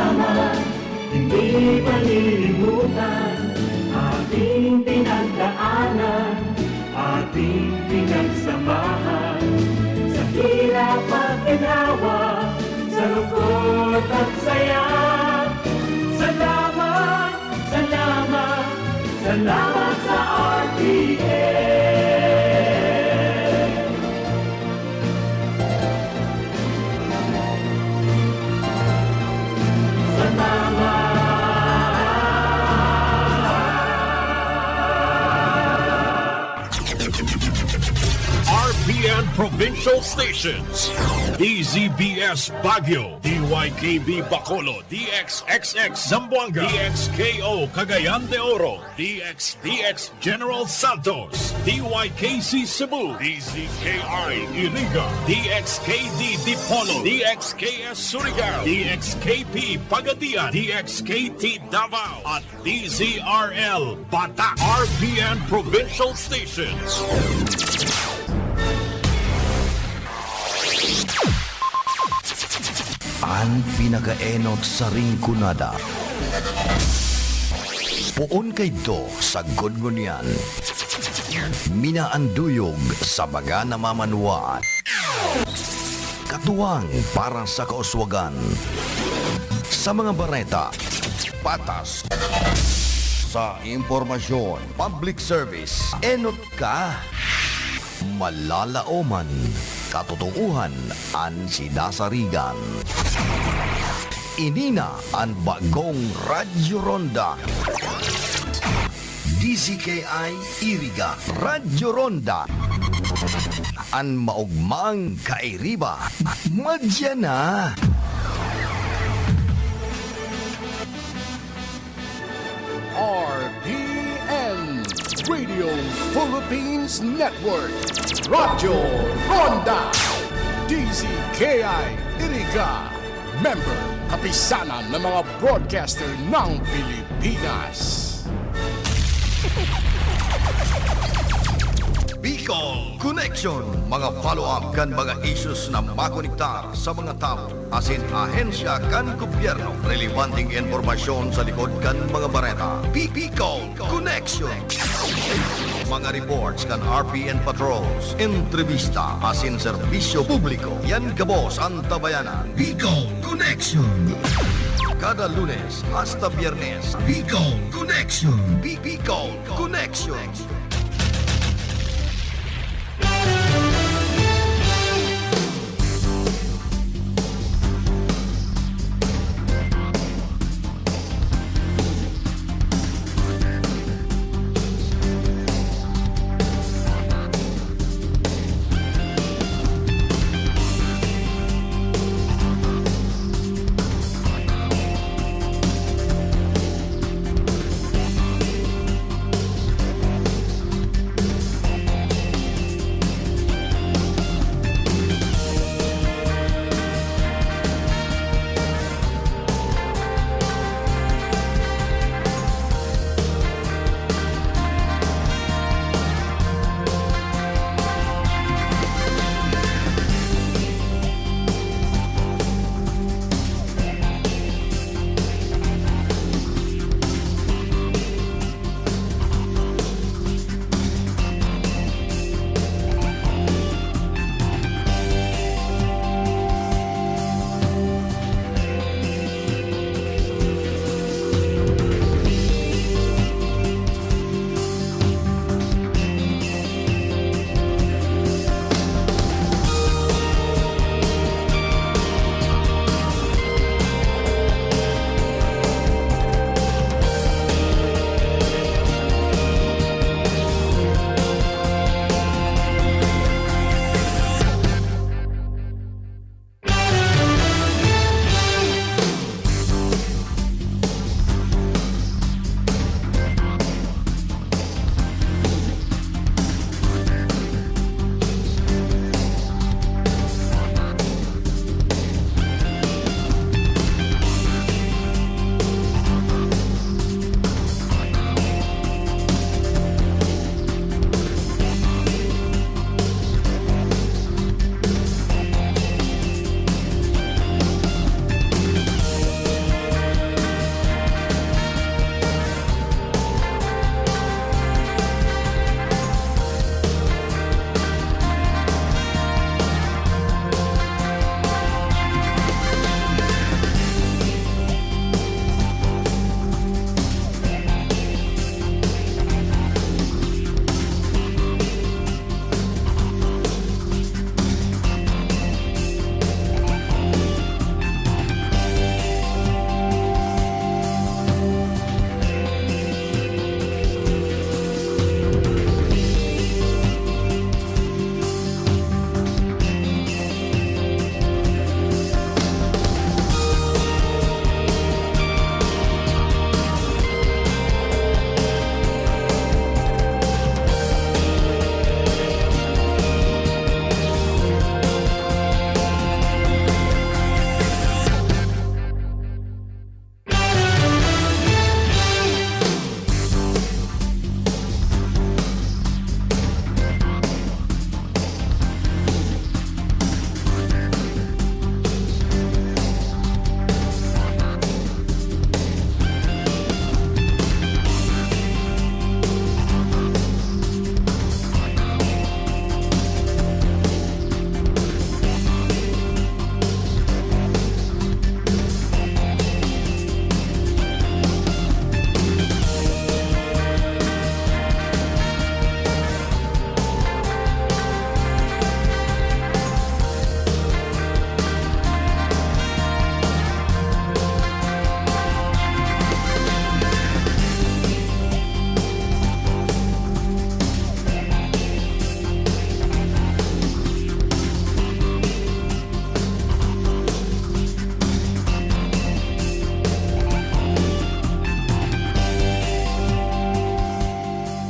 salamat, hindi malilimutan ating pinagdaanan, ating pinagsamahan, sa hirap at ginawa, sa lungkot at saya. Salamat, salamat, salamat sa RPN. Salamat. RPN Provincial Stations: DZBS Baguio, DYKB Bacolod, DXXX Zamboanga, DXKO Cagayan de Oro, DXDX General Santos, DYKC Cebu, DZKI Iriga, DXKD Dipolo, DXKS Surigao, DXKP Pagadian, DXKT Davao, at DZRL Bata. RPN Provincial Stations. Ang pinakaenot sa ringkunada. Puon kay do sa gudngunyan. Minaanduyog sa baga na mamanuan. Katuwang para sa kauswagan. Sa mga bareta, patas. Sa impormasyon, public service, enot ka. Malalaoman, katotohanan ang sinasarigan. Inina ang bagong Radyo Ronda. DZKI Iriga Radyo Ronda. Ang maugmang kairiba. Madya na. RPN Radio Philippines Network, Radyo Ronda, DZKI Iriga, member kapisanan ng mga broadcaster ng Pilipinas. Bicol Connection, mga follow-up kan mga issues na makonektar sa mga tao, asin ahensya kan gobyerno, relevanteng informasyon sa likod kan mga bareta. Bicol Connection. Mga reports kan RPN patrols, entrevista, asin serbisyo publiko. Yan kabos ang tabayanan. Bicol Connection. Kada Lunes hasta Biyernes, Bicol Connection. Bicol Connection.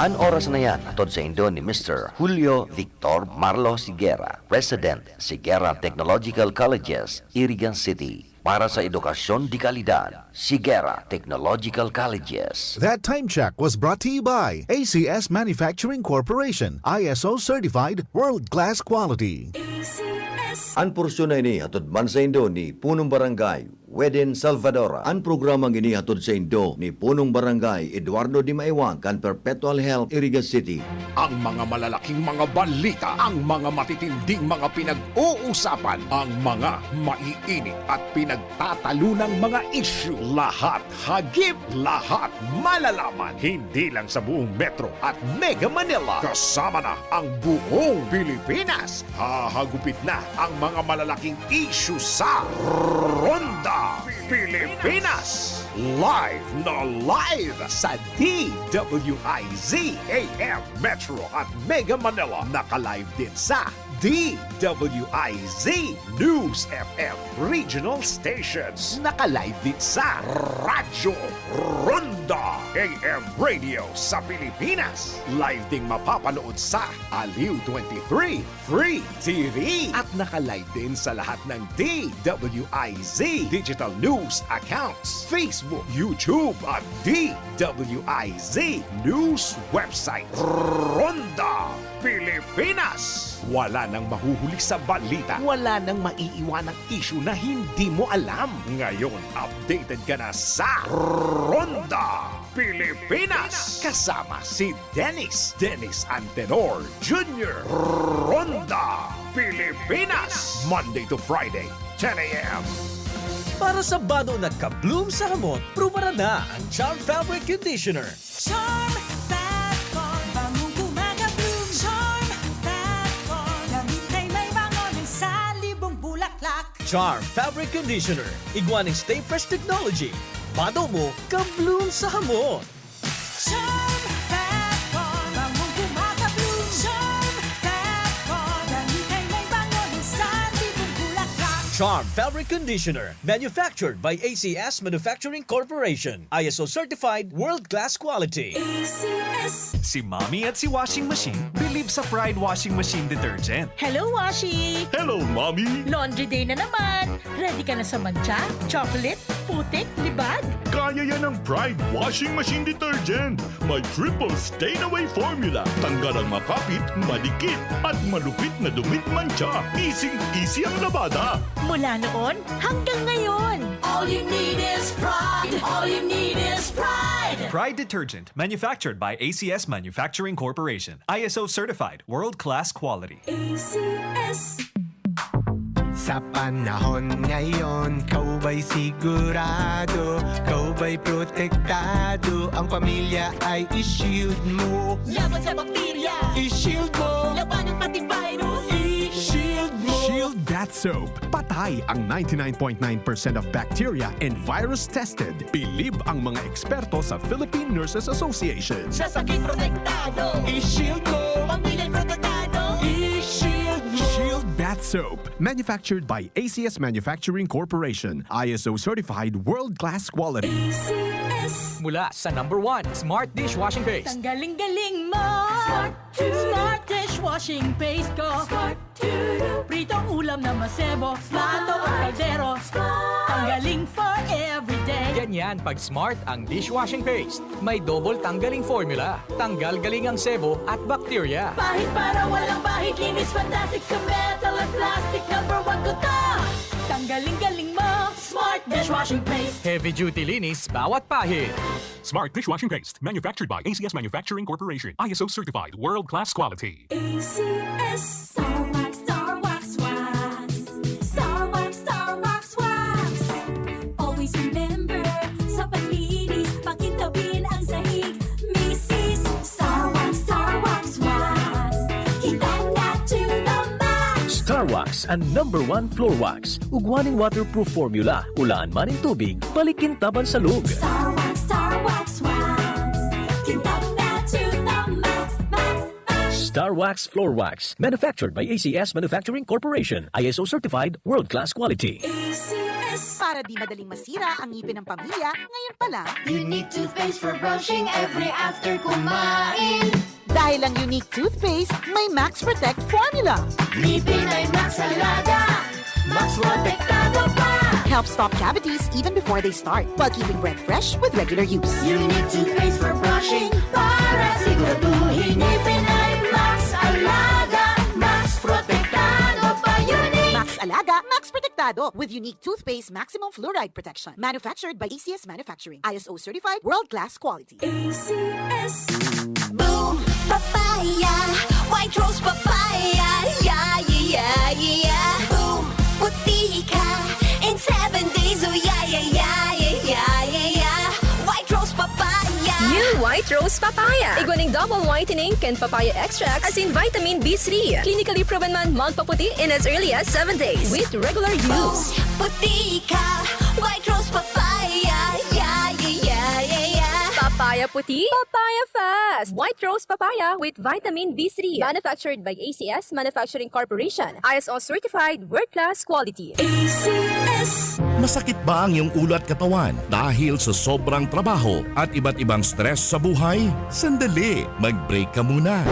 An oras na yan, atod sa Indo ni Mr. Julio Victor Marlo Siguera, President, Siguera Technological Colleges, Irigan City. Para sa edukasyon di kalidad, Siguera Technological Colleges. That time check was brought to you by ACS Manufacturing Corporation, ISO certified world-class quality. Ang porsyon na ini hatod man sa Indo ni Punong Barangay, Weden Salvadora. Ang programang ini hatod sa Indo ni Punong Barangay, Eduardo Di Maiwang, kan Perpetual Health, Iriga City. Ang mga malalaking mga balita, ang mga matitinding mga pinag-uusapan, ang mga maiinit at pinagtatalunang mga issue. Lahat hagip, lahat malalaman. Hindi lang sa buong Metro at Mega Manila. Kasama na ang buong Pilipinas. Hahagupit na ang mga malalaking issue sa Ronda Pilipinas. Live na live sa DWIZ AM Metro at Mega Manila. Naka-live din sa DWIZ News FM Regional Stations. Naka-live din sa Radyo Ronda AM Radio sa Pilipinas. Live ding mapapanood sa Aliw 23 Free TV. At naka-live din sa lahat ng DWIZ Digital News accounts, Facebook, YouTube at DWIZ News website. Ronda Pilipinas. Wala nang mahuhuli sa balita. Wala nang maiiwanang issue na hindi mo alam. Ngayon, updated ka na sa Ronda Pilipinas. Kasama si Dennis Antenor Jr. Ronda Pilipinas. Monday to Friday, 10 a.m. Para sa bado na ka-bloom sa hamon, prumara na ang Charm Fabric Conditioner. Charm Fat Corn, bangong gumagabloom. Charm Fat Corn, damit ay may bango ng salibong bulaklak. Charm Fabric Conditioner. Iguaning Stay Fresh Technology. Bado mo, ka-bloom sa hamon. Charm Fat Corn, bangong gumagabloom. Charm Fat Corn, damit ay may bango ng salibong bulaklak. Charm Fabric Conditioner. Manufactured by ACS Manufacturing Corporation. ISO certified world-class quality. ACS. Si Mommy at si Washing Machine believe sa Pride Washing Machine Detergent. Hello, Washi! Hello, Mommy! Laundry day na naman! Ready ka na sa mancha, chocolate, putik, libag? Kaya yan ang Pride Washing Machine Detergent. May triple stain-away formula. Tanggal ang makapit, madikit, at malupit na dumit mancha. Easy ang labada. Mula noon hanggang ngayon. All you need is pride. All you need is pride. Pride Detergent, manufactured by ACS Manufacturing Corporation. ISO certified, world-class quality. ACS. Sa panahon ngayon, kau ba'y sigurado? Kau ba'y protektado? Ang pamilya ay i-shield mo. Laban sa bakterya. I-shield mo. Laban ng pati virus. I-shield mo. Shield Bat Soap. Patay ang 99.9% of bacteria and virus tested. Believe ang mga eksperto sa Philippine Nurses Association. Sa sakit protektado. I-shield mo. Pamilya'y protektado. I-shield mo. Shield Bat Soap. Manufactured by ACS Manufacturing Corporation. ISO certified world-class quality. ACS. Mula sa #1 Smart Dishwashing Paste. Tanggaling-galing mo! Smart dishwashing paste ko! Pritong ulam na masebo, plato o kaldero. Tanggaling for everyday. Ganyan pag Smart ang dishwashing paste. May double tanggaling formula. Tanggal galing ang sebo at bakterya. Pahit para walang bahid, linis fantastic sa metal at plastic. #1 ko to! Tanggaling-galing mo! Smart dishwashing paste. Heavy duty linis bawat pahid. Smart Dishwashing Paste. Manufactured by ACS Manufacturing Corporation. ISO certified world-class quality. ACS. Star Wax, Star Wax, Wax. Star Wax, Star Wax, Wax. Always remember, sa paglinis, pakintabin ang sahig. Mrs. Star Wax, Star Wax, Wax. Kita na to the max. Star Wax ang #1 floor wax. Ugwaning waterproof formula. Ulaan man in tubig, balikin taban sa lug. Star Wax, Star Wax, Wax. Kita na to the max, max, max. Star Wax Floor Wax. Manufactured by ACS Manufacturing Corporation. ISO certified world-class quality. ACS. Para di madaling masira ang ngipin ng pamilya, ngayon pa lang. You need toothpaste for brushing every after kumain. Dahil ang unique toothpaste, may Max Protect formula. Ngipin ay Max Alaga, Max Protektado pa. Helps stop cavities even before they start, while keeping breath fresh with regular use. Unique toothpaste for brushing para siguraduhin ngipin ay Max Alaga, Max Protektado pa. Unique. Max Alaga, Max Protectado with unique toothpaste maximum fluoride protection. Manufactured by ACS Manufacturing. ISO certified world-class quality. ACS. Boom, papaya, white rose papaya, yeah, yeah, yeah. Boom, puti ka in 7 days, oh yeah, yeah, yeah, yeah, yeah, yeah. White rose papaya. New White Rose Papaya. Iguaning double whitening and papaya extracts as in vitamin B3. Clinically proven man magpaputi in as early as 7 days with regular use. Puti ka, white rose papaya, yeah, yeah, yeah, yeah, yeah. Papaya puti, papaya fast. White Rose Papaya with vitamin B3. Manufactured by ACS Manufacturing Corporation. ISO certified world-class quality. ACS. Masakit ba ang iyong ulo at katawan dahil sa sobrang trabaho at iba't ibang stress sa buhay? Sandali, mag-break ka muna.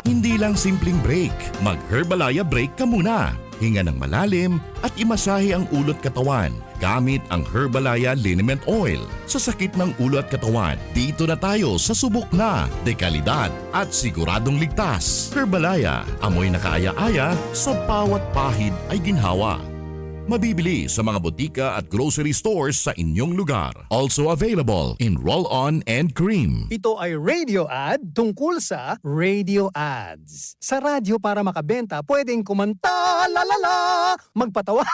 Hindi lang simpleng break, mag-Herbalaya break ka muna. Hinga ng malalim at imasahe ang ulo at katawan gamit ang Herbalaya Liniment Oil. Sa sakit ng ulo at katawan, dito na tayo sa subok na, dekalidad at siguradong ligtas. Herbalaya, amoy na kaaya-aya sa bawat pahid ay ginhawa. Mabibili sa mga botika at grocery stores sa inyong lugar. Also available in roll-on and cream. Ito ay radio ad tungkol sa radio ads. Sa radyo para makabenta, pwedeng kumanta, lalala, magpatawa.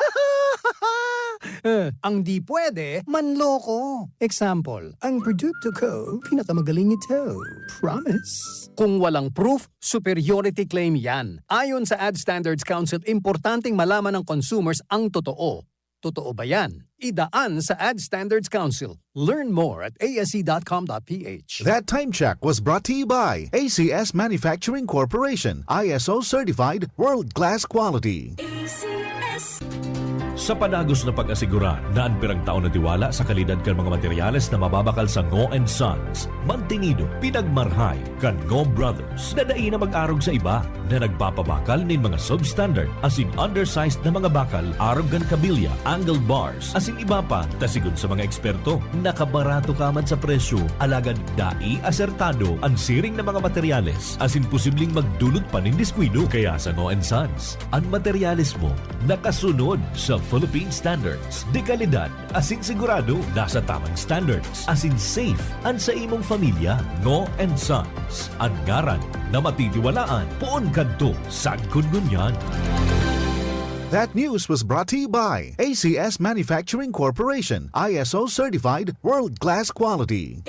Ang di pwede, manloko. Example, ang produkto ko, pinakamagaling ito. Promise. Kung walang proof, superiority claim yan. Ayon sa Ad Standards Council, importanteng malaman ng consumers ang totoo. Totoo ba yan? Idaan sa Ad Standards Council. Learn more at asc.com.ph. That time check was brought to you by ACS Manufacturing Corporation. ISO certified world-class quality. ACS. Sa panagos na pag-asigura na ang pirang taon na tiwala sa kalidad kan mga materyales na mababakal sa Ngo & Sons, mantinido, pinagmarhay, kan Ngo Brothers, na dai na mag-arog sa iba na nagpapabakal nin mga substandard as in undersized na mga bakal, arog kan kabilya, angled bars, as in iba pa, tasigon sa mga eksperto, nakabarato kaman sa presyo, alagad dai asertado ang siring na mga materyales, as in posibleng magdulot pa nin diskwido. Kaya sa Ngo & Sons, ang materyales mo nakasunod sa Philippine standards. Dekalidad, asin sigurado, nasa tamang standards. Asin safe, ang sa imong familia. Ngo & Sons, ang ngaran na matitiwalaan. Poon kadto, sagkod ngunyan. That news was brought to you by ACS Manufacturing Corporation. ISO certified world-class quality.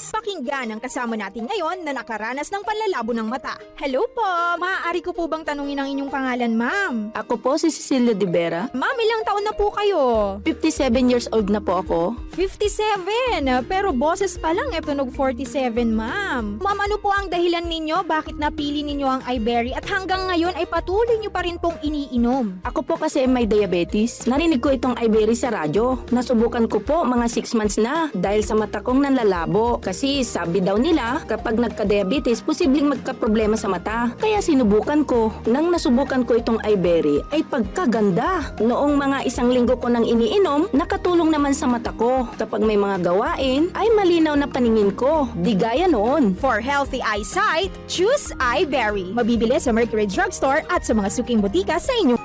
Pakinggan ang kasama natin ngayon na nakaranas ng panlalabo ng mata. Hello po! Maaari ko po bang tanungin ang inyong pangalan, ma'am? Ako po si Cecilia de Vera. Ma'am, ilang taon na po kayo? 57 years old na po ako. 57? Pero boses pa lang tunog 47, ma'am. Ma'am, ano po ang dahilan ninyo? Bakit napili ninyo ang iBerry at hanggang ngayon ay patuloy nyo pa rin pong iniinom? Ako po kasi may diabetes. Narinig ko itong iBerry sa radyo. Nasubukan ko po mga 6 months na dahil sa mata kong nanlalabo. Kasi sabi daw nila kapag nagka-diabetes, posibleng magka-problema sa mata. Kaya sinubukan ko. Nang nasubukan ko itong iBerry ay pagkaganda. Noong mga 1 linggo ko nang iniinom, nakatulong naman sa mata ko. Kapag may mga gawain, ay malinaw na paningin ko. Di gaya noon. For healthy eyesight, choose iBerry. Mabibili sa Mercury Drugstore at sa mga suking butika sa inyo.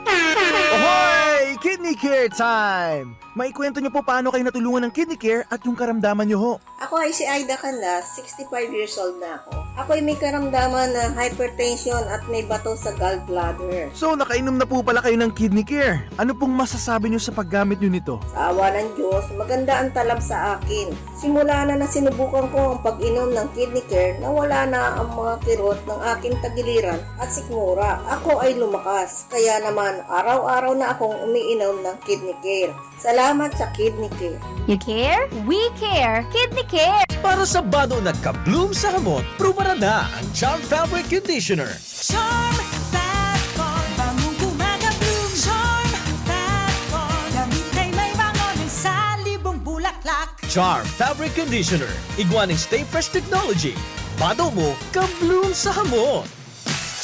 Ahoy! Kidney Care time! Maikwento niyo po paano kayo natulungan ng Kidney Care at yung karamdaman niyo ho. Ako ay si Aida Canlas, 65 years old na ako. Ako ay may karamdaman na hypertension at may bato sa gallbladder. So, nakainom na po pala kayo ng Kidney Care. Ano pong masasabi niyo sa paggamit niyo nito? Sa awa ng Diyos, maganda ang talab sa akin. Simula na sinubukan ko ang pag-inom ng Kidney Care, nawala na ang mga kirot ng aking tagiliran at sikmura. Ako ay lumakas, kaya naman araw-araw na akong umiinom ng Kidney Care. Salamat sa Kidney Care. You care? We care! Kidney Care! Para sa bado nagka-bloom sa hamot, prubara na ang Charm Fabric Conditioner. Charm Fat Bond, bangong kumaga-bloom. Charm Fat Bond, damit ay may bango ng salibong bulaklak. Charm Fabric Conditioner. Iguaning Stay Fresh Technology. pado mo, ka-bloom sa hamon.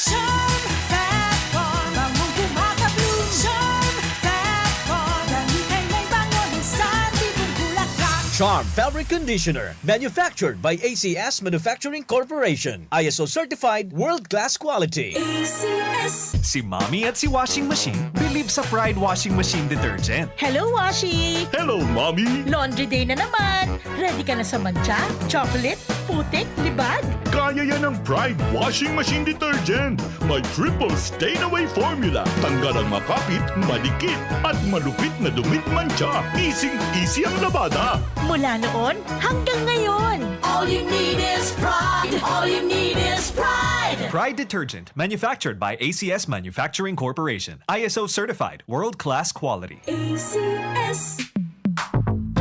Charm Fat Bar, bangong kumaka-bloom. Charm Fat Bar, dahil may bango ng sandibong bulaklak. Charm Fabric Conditioner, manufactured by ACS Manufacturing Corporation. ISO certified, world-class quality. ACS. Si Mommy at si Washing Machine believe sa Pride Washing Machine Detergent. Hello, Washi! Hello, Mommy! Laundry day na naman! Ready ka na sa mancha, chocolate, putik, libag? Kaya yan ang Pride Washing Machine Detergent. May triple stain-away formula. Tanggal ang makapit, malikit, at malupit na dumit mancha. Easy ang labada. Mula noon hanggang ngayon. All you need is pride. All you need is pride. Pride Detergent, manufactured by ACS Manufacturing Corporation. ISO certified, world-class quality. ACS.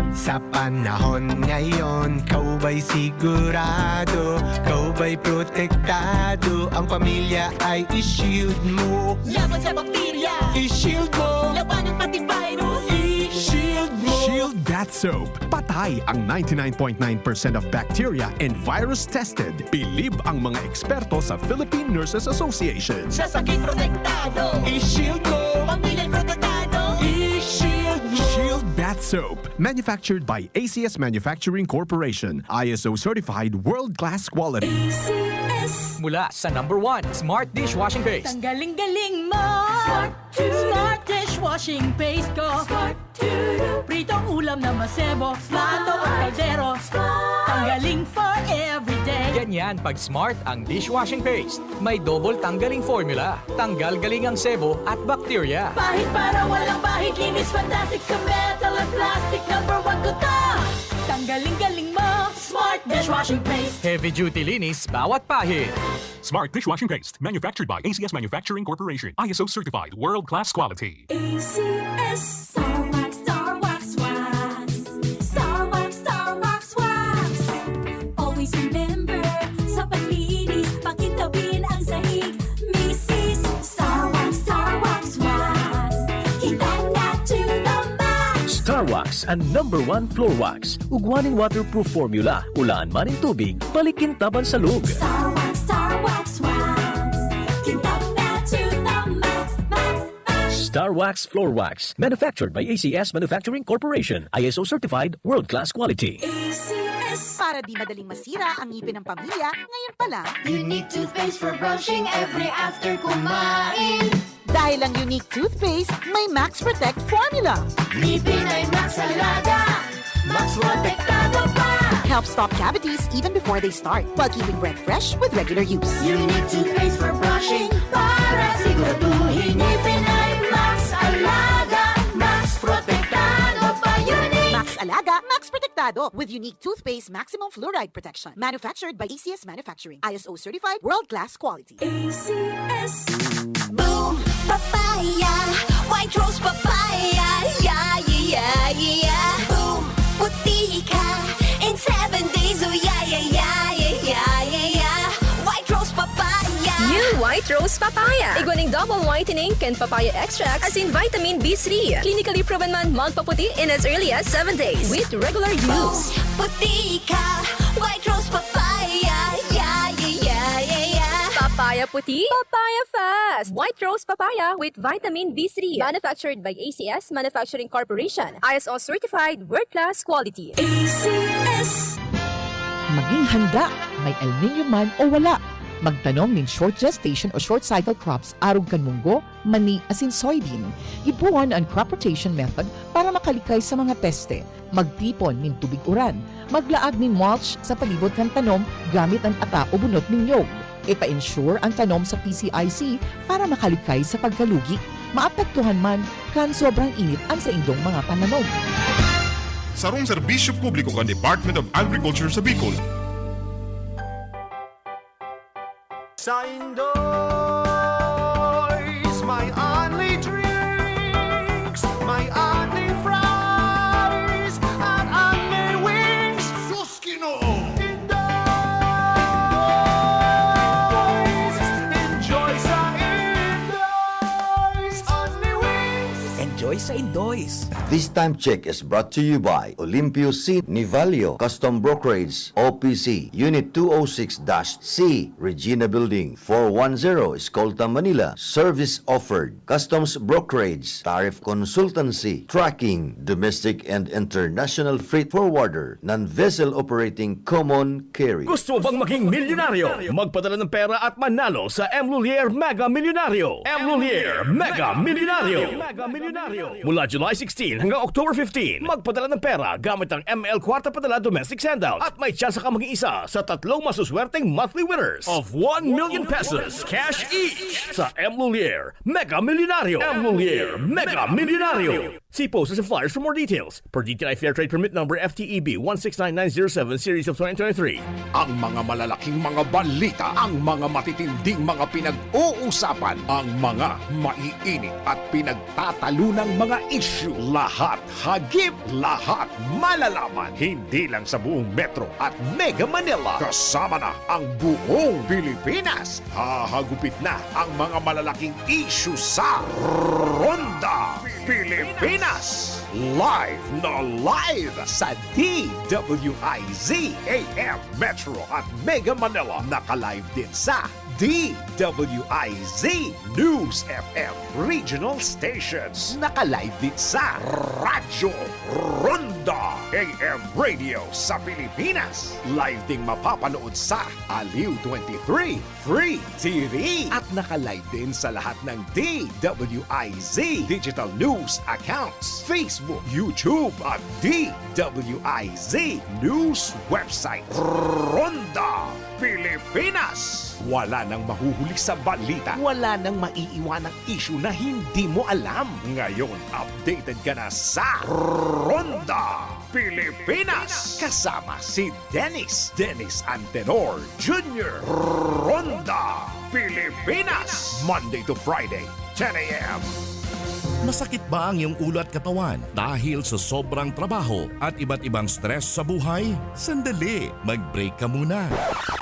Sa panahon ngayon, kau ba'y sigurado? Kau ba'y protektado? Ang pamilya ay i-shield mo. Laban sa bakterya, I-shield mo. laban ng pati virus. I-shield mo. Shield Bath Soap. Patay ang 99.9% of bacteria and virus tested. Bilib ang mga eksperto sa Philippine Nurses Association. Sa sakit protektado, I-shield mo. pamilya'y protektado. I-shield mo. Shield Bath Soap. Manufactured by ACS Manufacturing Corporation. ISO certified world-class quality. ACS. Mula sa number 1, Smart Dishwashing Paste. Ang galing-galing mo! Smart dishwashing paste ko! Pritong ulam na masebo, plato o kaldero. Tanggaling for everyday. Ganyan pag Smart ang dishwashing paste. May double tanggaling formula. Tanggal galing ang sebo at bakterya. Bahid para walang bahid, linis fantastic sa metal at plastic. Number 1 ko to! Tanggaling-galing mo! Smart dishwashing paste! Heavy duty linis bawat pahid. Smart Dishwashing Paste, manufactured by ACS Manufacturing Corporation. ISO certified, world-class quality. ACS. Star Wax, Star Wax, Wax. Star Wax, Star Wax, Wax. Always remember, sa paglinis, pakintabin ang sahig. Mrs. Star Wax, Star Wax, Wax. Kitang na to the max. Star Wax ang number 1 floor wax. Ugwaning waterproof formula. Ulaan man ng tubig, balikin taban sa lug. Star Wax, Star Wax, Wax. Kitang na to the max, max, max. Star Wax Floor Wax, manufactured by ACS Manufacturing Corporation. ISO certified, world-class quality. ACS. Para di madaling masira ang ngipin ng pamilya, ngayon pa lang, Unique toothpaste for brushing every after kumain. dahil ang unique toothpaste, may Max Protect formula. Ngipin ay Max Alaga. Max protektado pa. Helps stop cavities even before they start, while keeping breath fresh with regular use. Unique toothpaste for brushing para siguraduhin ngipin ay Max Alaga. Max protektado pa. Unique. Max Alaga, Max Protectado with unique toothpaste maximum fluoride protection. Manufactured by ACS Manufacturing. ISO certified, world-class quality. ACS. Boom, papaya, white rose papaya, yeah, yeah, yeah. Boom, puti ka in 7 days, oh yeah, yeah, yeah, yeah, yeah, yeah. White rose papaya. New White Rose Papaya. Iguaning double whitening and papaya extract as in vitamin B3. Clinically proven man magpaputi in as early as 7 days with regular Boom, use. puti ka, white rose papaya, yeah, yeah, yeah, yeah, yeah. Papaya puti, papaya fast. White Rose Papaya with vitamin B3. Manufactured by ACS Manufacturing Corporation. ISO certified, world-class quality. ACS. Maging handa, may El Nino man o wala. Magtanom ng short gestation o short cycle crops arog kan munggo, mani asin soybean. Ibuwan ang crop rotation method para makalikay sa mga peste. Magtipon ng tubig uran. Maglaag ng mulch sa palibot kan tanom gamit ang ata o bunot ng nyog. Ipa-ensure ang tanom sa PCIC para makalikay sa pagkalugi. Maapektuhan man kan sobrang init ang sa indong mga pananom. Sarong serbisyo publiko kan Department of Agriculture sa Bicol. Sa Indoys, my only drinks, my only fries, at only wings. Suskino! Indoys! Enjoy sa Indoys! Only wings! enjoy sa Indoys. This time check is brought to you by Olympio C. Nivalio Custom Brokerage OPC Unit 206-C Regina Building 410 Escolta, Manila. Service offered: customs brokerage, tariff consultancy, tracking, domestic and international freight forwarder, non-vessel operating common carry. Gusto mo bang maging milyonaryo? Magpadala ng pera at manalo sa M. Lulier Mega Milyonaryo. M. Lulier Mega Milyonaryo. Mula July 16 hanggang October 15, magpadala ng pera gamit ang ML Kwarta Padala Domestic Sandout at may tsansa ka maging isa sa 3 masuswerteng monthly winners of 1 million pesos cash each sa M. Lulier Mega Milyonaryo. M. Lulier Mega Milyonaryo. See posters and flyers for more details. Per DTI Fair Trade Permit number FTEB 169907 series of 2023. Ang mga malalaking mga balita, ang mga matitinding mga pinag-uusapan, ang mga maiinit at pinagtatalunang mga issue. Lahat hagip, lahat malalaman. Hindi lang sa buong Metro at Mega Manila. Kasama na ang buong Pilipinas. Hahagupit na ang mga malalaking issue sa Ronda Pilipinas. Live na live sa DWIZ AM Metro at Mega Manila. Naka-live din sa DWIZ News FM Regional Stations. Naka-live din sa Radyo Ronda AM Radio sa Pilipinas. Live ding mapapanood sa Aliw 23 Free TV. At naka-live din sa lahat ng DWIZ Digital News accounts, Facebook, YouTube at DWIZ News website. Ronda Pilipinas. Wala nang mahuhuli sa balita. Wala nang maiiwanang issue na hindi mo alam. Ngayon, updated ka na sa Ronda Pilipinas. Kasama si Dennis Antenor Jr. Ronda Pilipinas. Monday to Friday, 10 a.m. Masakit ba ang iyong ulo at katawan dahil sa sobrang trabaho at iba't ibang stress sa buhay? Sandali, mag-break ka muna.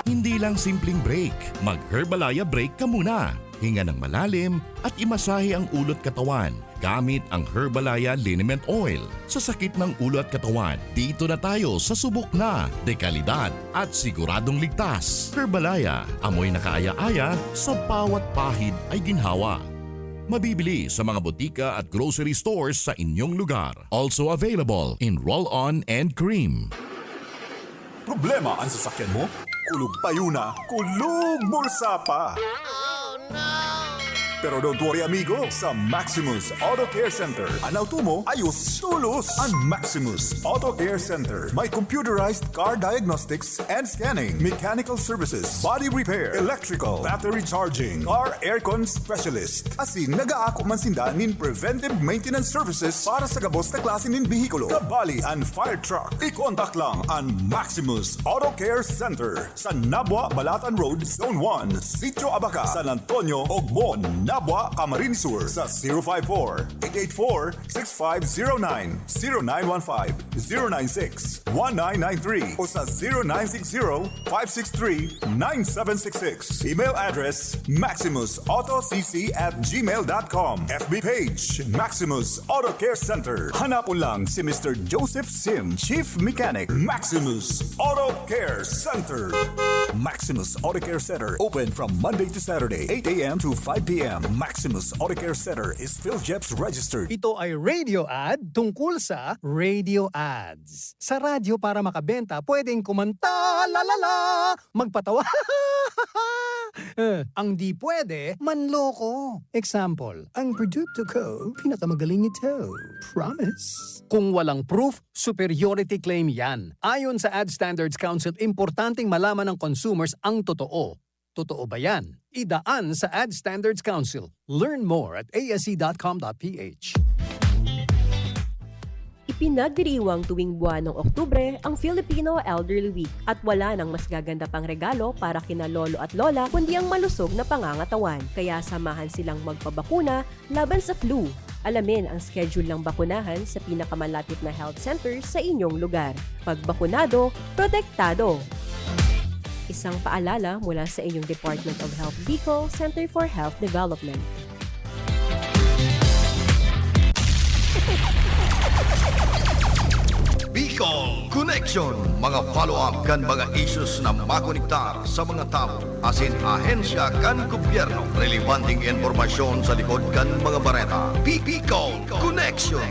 Hindi lang simpleng break, mag-Herbalaya break ka muna. Hinga ng malalim at imasahe ang ulo at katawan gamit ang Herbalaya Liniment Oil. Sa sakit ng ulo at katawan, dito na tayo sa subok na, dekalidad at siguradong ligtas. Herbalaya, amoy na kaaya-aya, sa bawat pahid ay ginhawa. Mabibili sa mga botika at grocery stores sa inyong lugar. Also available in roll-on and cream. Problema ang sasakyan mo? Kulog tayo na, kulog bulsa pa! Pero don't worry amigo, sa Maximus Auto Care Center, ang auto mo ayos tulos. Ang Maximus Auto Care Center may computerized car diagnostics and scanning, mechanical services, body repair, electrical, battery charging, car aircon specialist. Asin nag-aako man sinda nin preventive maintenance services para sa gabos na klase nin bihikulo, kabali and fire truck. I-contact lang ang Maximus Auto Care Center sa Nabwa, Balatan Road, Zone 1, Sitio Abaca, San Antonio, Ogmon, Nabwa, Camarines Sur sa 054-884-6509, 0915-096-1993 o sa 0960-563-9766. Email address maximusautocc@gmail.com. FB page Maximus Auto Care Center. Hanapon lang si Mr. Joseph Sim, Chief Mechanic, Maximus Auto Care Center. Maximus Auto Care Center, open from Monday to Saturday, 8 a.m. to 5 p.m. Maximus Auto Care Center is PhilJeps registered. Ito ay radio ad tungkol sa radio ads. Sa radyo para makabenta, pwedeng kumanta, lalala, magpatawa, ang di pwede, manloko. Example, ang produkto ko, pinakamagaling ito. Promise. Kung walang proof, superiority claim yan. Ayon sa Ad Standards Council, importanteng malaman ng consumers ang totoo. Totoo ba yan? Idaan sa Ad Standards Council. Learn more at asc.com.ph. Ipinagdiriwang tuwing buwan ng Oktubre ang Filipino Elderly Week at wala nang mas gaganda pang regalo para kina lolo at lola kundi ang malusog na pangangatawan. Kaya samahan silang magpabakuna laban sa flu. Alamin ang schedule ng bakunahan sa pinakamalapit na health center sa inyong lugar. Pag bakunado, protektado. Isang paalala mula sa inyong Department of Health Bicol, Center for Health Development. Connection, mga follow-up kan mga issues na makonektar sa mga tao, asin ahensya kan gobyerno, relevanting informasyon sa likod kan mga bareta. Bicol Connection.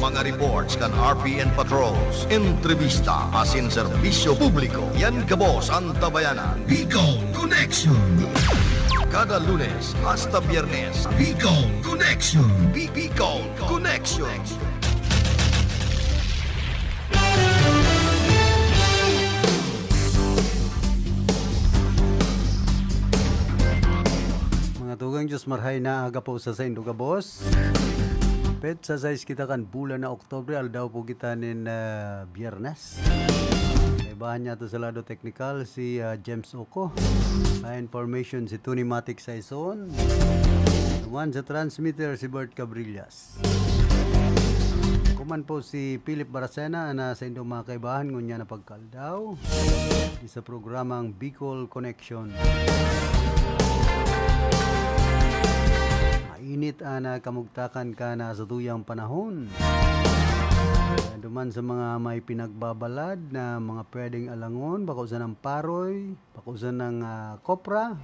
Mga reports kan RPN patrols, entrevista, asin serbisyo publiko. Yan kabos ang tabayanan. Bicol Connection. Kada Lunes hasta Biyernes, Bicol Connection. Bicol Connection. Mga tugang Diyos marhay na aga po sa Induga Boss. Pet sa size kita kan bulan na Oktobre aldaw po kita nin Biyernes. Ibahan niya to sa lado technical si James Oko. Information si Tony Matic Saison. Naman sa transmitter si Bert Cabrillas. Kuman po si Philip Baracena na sa indong mga kaibahan ngunya na pagkaldaw sa programang Bicol Connection. Mainit na kamugtakan ka na sa tuyang panahon. Duman sa mga may pinagbabalad na mga pwedeng alangon, bakusan ng paroy, bakusan ng kopra.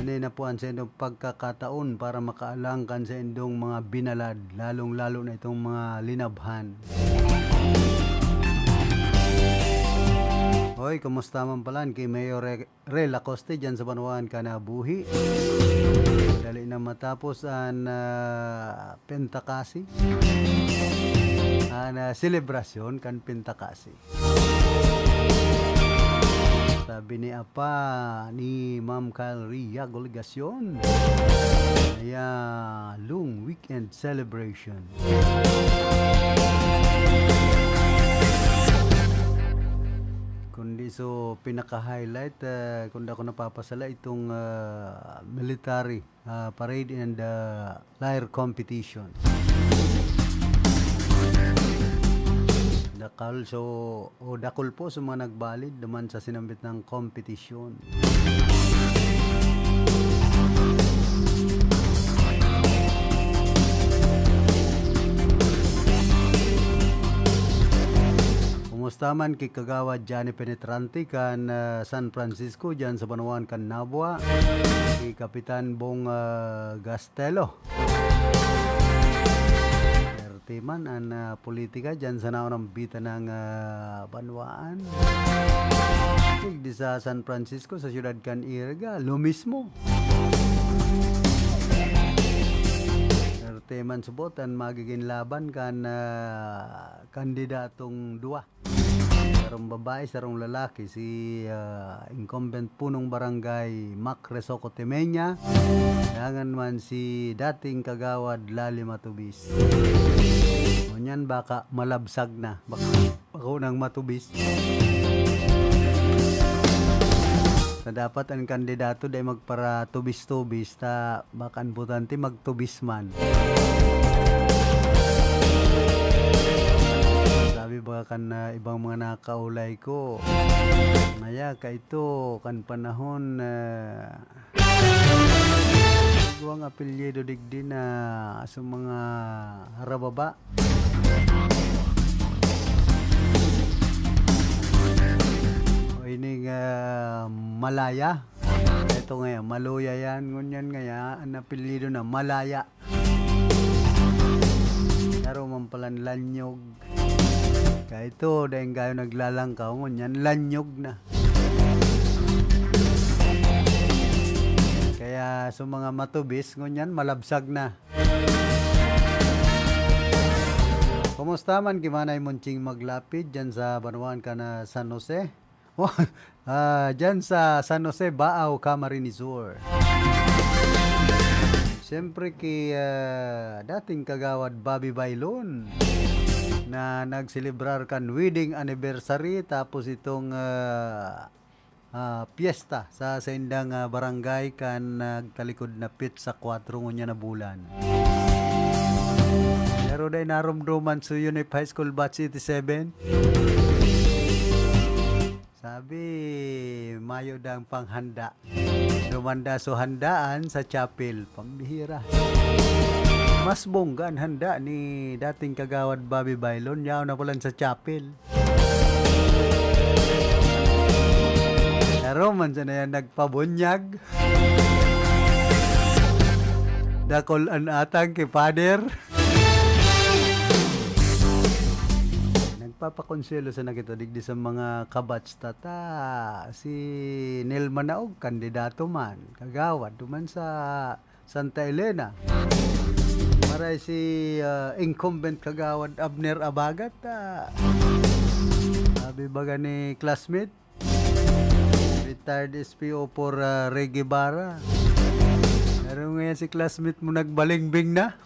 Yan na po ang sa indong pagkakataon para makaalangkan sa indong mga binalad, lalong-lalo na itong mga linabhan. Hoy, kumusta man pala kay Mayor Rel Acoste dyan sa Banuan Kanabuhi. Dali na matapos ang Pentakasi. Ang selebrasyon kan Pentakasi. Sabi ni Apa ni Ma'am Kyle Ria Goligasyon. Kaya long weekend celebration. Kundi so pinaka-highlight kung ako napapasala itong military parade and lyre competition. Dakal dakol po sa mga nagbalid naman sa sinambit ng kompetisyon. Kumusta man kay Kagawad Johnny Penetrante kan San Francisco dyan sa Banuan kan Nabua, kay Kapitan Bong Gastelo. Timan ang politika dyan sa naunang bita ng Banwaan. Di sa San Francisco, sa siyudad kan Irga, lo mismo. Timan subotan magiging laban kan kandidatong dua. Sarong babae, sarong lalaki, si incumbent punong barangay Mac Resoco Temenya, dangan man si dating Kagawad Lali Matubis. Ngunyan baka malabsag na, baka unang matubis. Na dapat ang kandidato day magpara tubis-tubis, ta bakan butante magtubis man. Sabi ba kan ibang mga nakaulay ko, maya ka ito kan panahon guwang apelyido digdi na sa mga harababa. O ining Malaya. Ito ngayon, Maluya yan. Ngunyan ngayon, ang apelyido na Malaya. Pero man palang Lanyog. Kaya ito, dahil kayo naglalangkaw, ngunyan, Lanyog na. Kaya sa mga matubis, ngunyan, malabsag na. Kumusta man kimanay munching maglapid dyan sa Banuan ka na San Jose? Dyan sa San Jose, Baaw, Camarines Sur. Siyempre kay dating Kagawad Bobby Bailon na nagselebrar kan wedding anniversary, tapos itong piyesta sa indang barangay kan nagtalikod na pit sa 4 ngunya na bulan. Pero dahil narumduman sa Unip High School Batch 87, sabi mayo dang panghanda, dumanda so handaan sa chapel, pambihira. Mas bonggan handa ni dating kagawad Bobby Bailon. Yaw na pala sa chapel. Pero man siya na yan nagpabunyag. Dakol an atang kay Father. Nagpapakonselo sa nakita digdi sa mga kabats tata. Si Nel Manaog, kandidato man. Kagawad, duman sa Santa Elena. Maray si incumbent kagawad Abner Abagat. Sabi baga ni classmate. Retired SPO for Reggie Barra. Pero ngayon si classmate mo nagbalingbing na.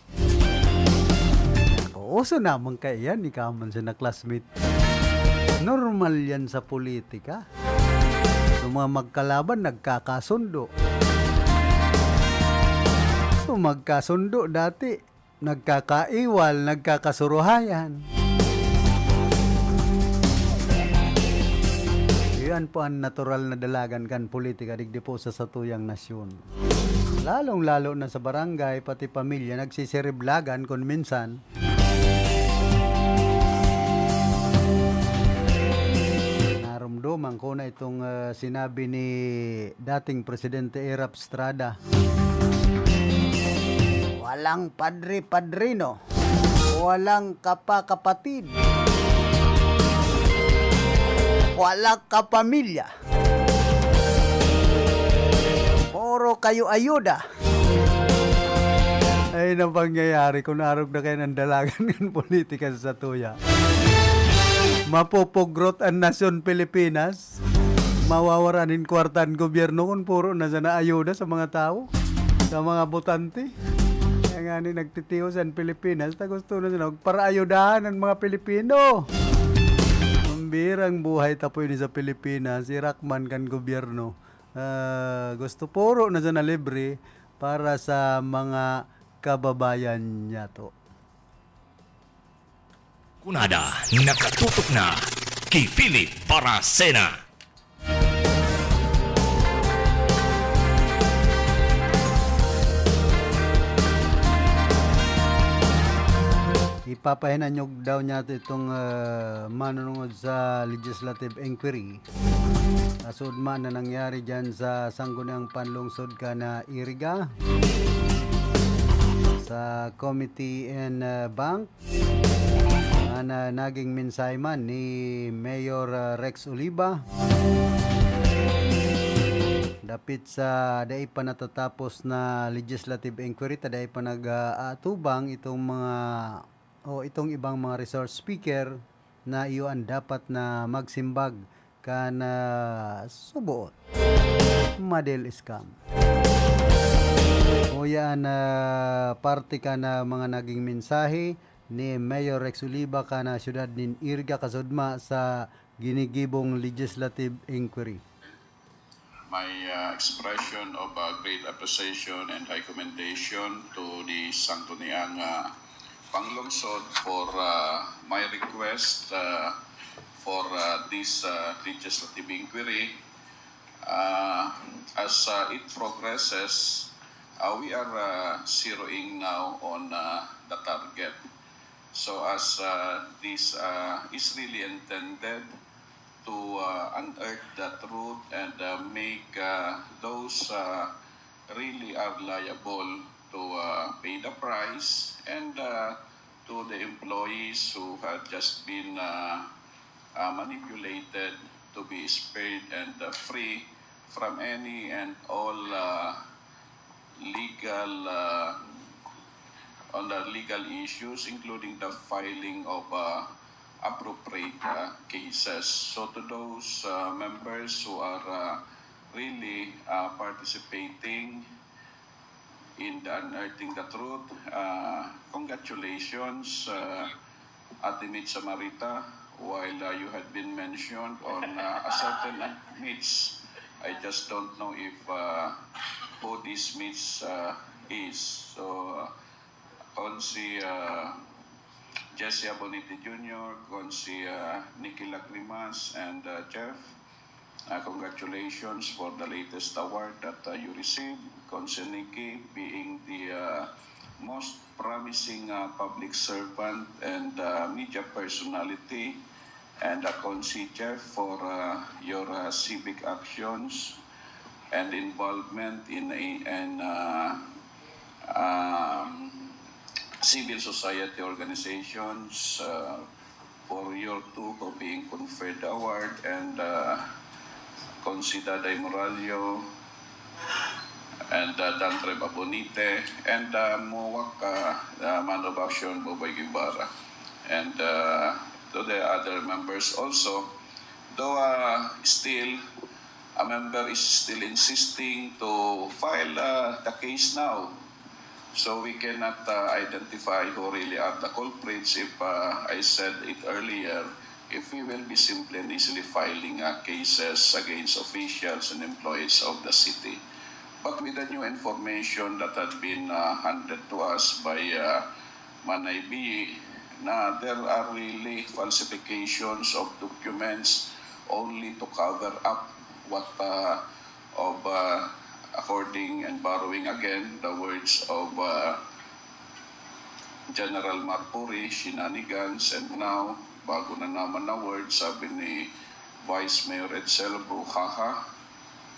Oo, so naman kaya yan. Ikaw man siya na classmate. Normal yan sa politika. Yung mga magkalaban, nagkakasundo. So magkasundo dati. Nagkakaiwal, nagkakasuruhayan. Yan po ang natural na dalagan kan politika digdi po sa satuyang nasyon. Lalong-lalo na sa barangay, pati pamilya, nagsisiriblagan kung minsan. Narumduman ko na itong sinabi ni dating Presidente Erap Estrada. Walang padre-padrino, walang kapakapatid, walang kapamilya. Puro kayo ayuda. Ay na pangyayari kung narog na kayo ng dalagan ng politika sa Satuya. Mapupugrot ang nasyon Pilipinas. Mawawaranin kwartan gobyerno kung puro na sana ayuda sa mga tao, sa mga botante. Kaya nga ni nagtitiyo sa Pilipinas, na gusto na sila para ayudahan ang mga Pilipino. Birang buhay tapoy ni sa Pilipinas, si Rakman kan gobyerno. Gusto puro na sa libre para sa mga kababayan niya to. Kunada, nakatutok na kay Philip Baracena. Ipapahinanyog daw niya itong manunungod sa legislative inquiry. Asudma na nangyari dyan sa Sangguniang Panlungsod ka na Iriga, sa Committee and Bank, na naging minsayman ni Mayor Rex Oliva. Dapit sa dai pa natatapos na legislative inquiry, dai pa nag-aatubang itong mga itong ibang mga resource speaker na iyon dapat na magsimbag ka na subuot model scam. O yan parte ka na mga naging mensahe ni Mayor Rex Oliva ka na syudad nin Iriga kasudma sa ginigibong legislative inquiry. My expression of great appreciation and high commendation to the Sangguniang Panlungsod for my request for this legislative inquiry. As it progresses, we are zeroing now on the target. So as this is really intended to unearth the truth and make those really are liable to pay the price, and to the employees who have just been manipulated to be spared and free from any and all legal issues, including the filing of appropriate cases. So to those members who are really participating in unearthing the truth, congratulations, Ate Mitch Samarita. While you had been mentioned on a certain Mitch, I just don't know if who this Mitch is. So, Consi Jesse Abonite Jr., Consi Nicky Lacrimas, and Jeff, congratulations for the latest award that you received. Consi Nicky being the most proud promising public servant and media personality and a consider for your civic actions and involvement in civil society organizations, for your two for being conferred the award, and Consida Day Moralio, and Dantre Babonite, and Mowak Man of Action Boboy Guevara, and to the other members also. Though still, a member is still insisting to file the case now. So we cannot identify who really are the culprits. If I said it earlier, if we will be simply and easily filing cases against officials and employees of the city. But with the new information that had been handed to us by Manay B, na there are really falsifications of documents only to cover up what according and borrowing again the words of General Marpuri, shenanigans, and now, bago na naman na word, sabi ni Vice Mayor Edsel Bruhaha.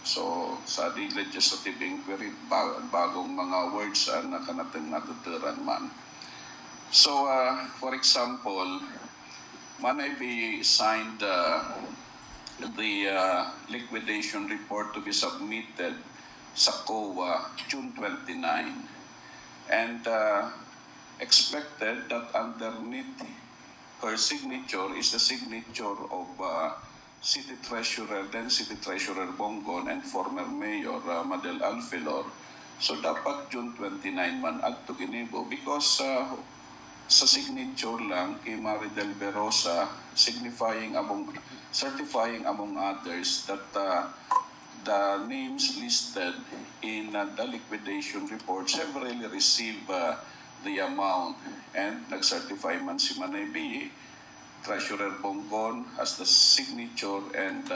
So, sa di legislative inquiry, bagong mga words na kanatang natuturan man. So, for example, Manay B signed the liquidation report to be submitted sa COA June 29, and expected that underneath her signature is the signature of City Treasurer, then City Treasurer Bongon, and former Mayor Madel Alfilor. So dapat June 29 man adto ginibo because sa signature lang kay Maridel Verosa certifying among others that the names listed in the liquidation reports have really received the amount, and nag-certify man si Manay B, Treasurer Bongon as the signature, and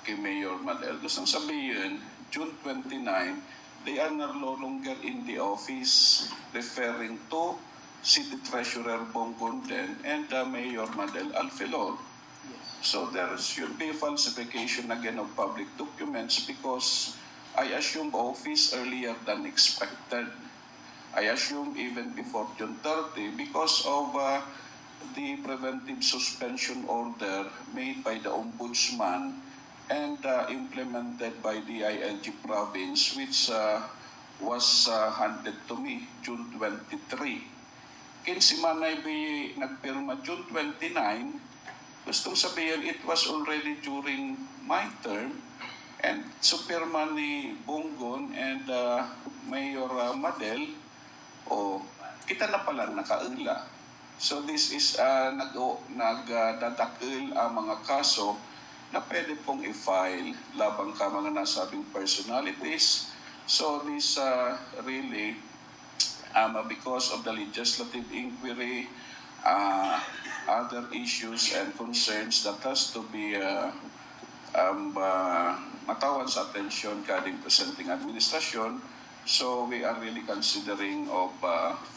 kay Mayor Madel. Gusto sabihin, June 29, they are no longer in the office, referring to City Treasurer Bongon then and Mayor Madel Alfilor. So there should be falsification again of public documents because I assume office earlier than expected. I assume even before June 30 because of the preventive suspension order made by the Ombudsman and implemented by the ILG province, which was handed to me June 23. Kinsi Manay B nagpirma June 29, gustong sabihin it was already during my term, and supirma ni Bongon and Mayor Madel, kita na pala nakaula. So this is nagdadakil ang mga kaso na pwede pong i-file labang ka mga nasabing personalities. So this really, because of the legislative inquiry, other issues and concerns that has to be matawan sa atensyon kading presenting administration. So we are really considering of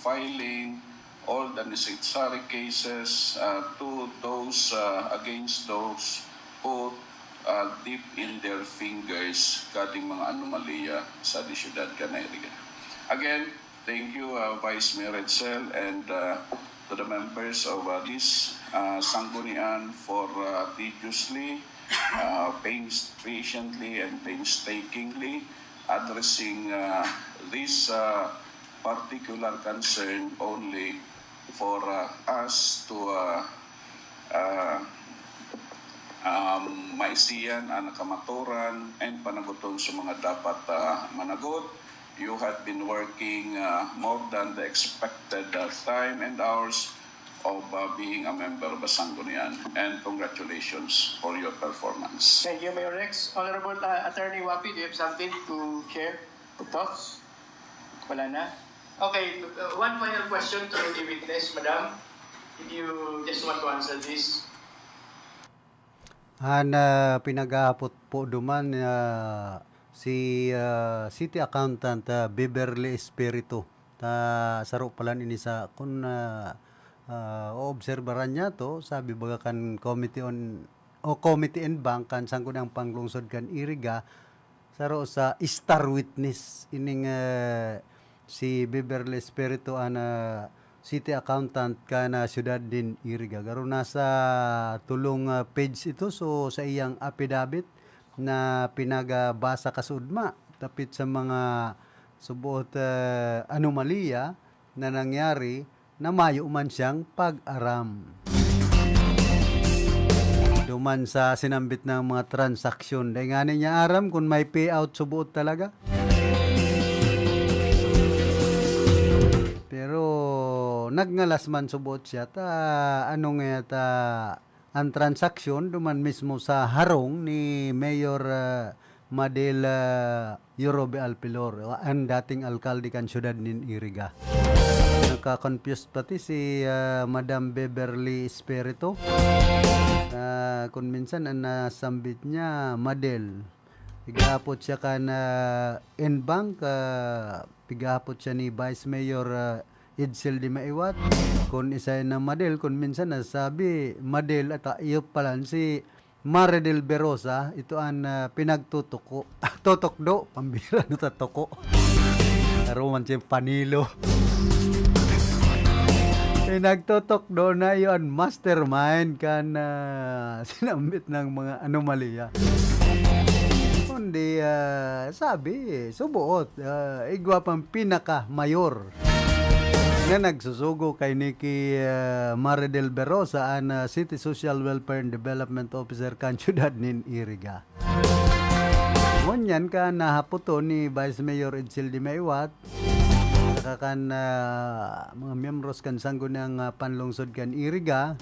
filing all the necessary cases to those against those who deep in their fingers kading mga anomalya sa Ciudad Canaria. Again, thank you Vice Mayor Edsel and to the members of this Sanggunian for tediously, patiently and painstakingly addressing this particular concern only for us to maisiyan ang nakamaturan and panaguton sa mga dapat managot. You have been working more than the expected time and hours of being a member of Sanggunian, and congratulations for your performance. Thank you, Mayor Rex. Honorable Attorney Wapi, do you have something to share? Thoughts? Wala na? Okay, one final question to the witness, Madam. If you just want to answer this. Pinag-aapot po duman si City Accountant Beverly Espiritu Saro pala ini sa kung obserbaran niya to, sabi baga kan committee and bank kan sangko ng panglungsod kan iriga saro sa star witness ining si Beverly Espiritu city accountant kana syudad din iriga garo nasa tulong page ito so sa iyang affidavit na pinagabasa kasudma tapit sa mga subuot anomalya na nangyari na mayo man siyang pag-aram. Duman sa sinambit ng mga transaksyon. Dahil nga niya aram kung may payout subuot talaga. Pero nagngalas man subuot siya. Ang transaksyon duman mismo sa harong ni Mayor Madel Yorobe Alpilor, ang dating alkalde kan syudad nin Iriga. Nagka-confused pati si Madam Beverly Espiritu. Kung minsan ang nasambit niya Madel. Pigapot siya kan N-Bank, pigapot siya ni Vice Mayor Edsel Di Maiwat. Kung isa na Madel, kung minsan nasabi Madel at iyo pala si Maridel Berosa, ito ang pinagtutuko. Totokdo, pambira no tatoko. Karuman siya panilo. Pinagtotokdo na yon mastermind kan sinambit ng mga anomalya. Kundi sabi, subuot, igwa pang pinaka-mayor na nagsusugo kay Nikki Maridel Berosa ang City Social Welfare and Development Officer kan syudad nin Iriga. Ngunyan ka nahaputo ni Vice Mayor Edsel Di Maiwat kan mga miyembros kan sanggo ng panlungsod kan Iriga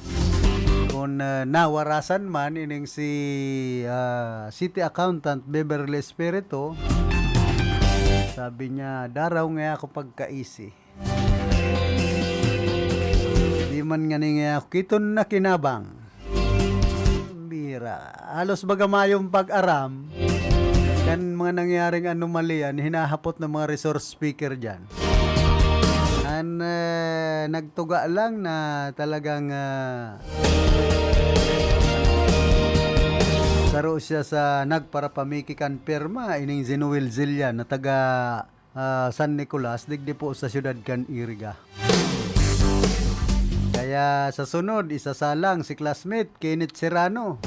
kung nawarasan man ining si City Accountant Beverly Espiritu. Sabi niya, daraw nga ako pagkaisi. Di man nga nga ako kiton na kinabang. Bira. Halos bagamayong pag-aram kan mga nangyaring anomalya hinahapot ng mga resource speaker dyan. Nagtuga lang na talagang saro siya sa nagparapamikikan perma ining Zinuel Zilla na taga San Nicolas digdi po sa syudad kan Iriga. Kaya sa sunod isasalang si classmate Kenneth Serrano.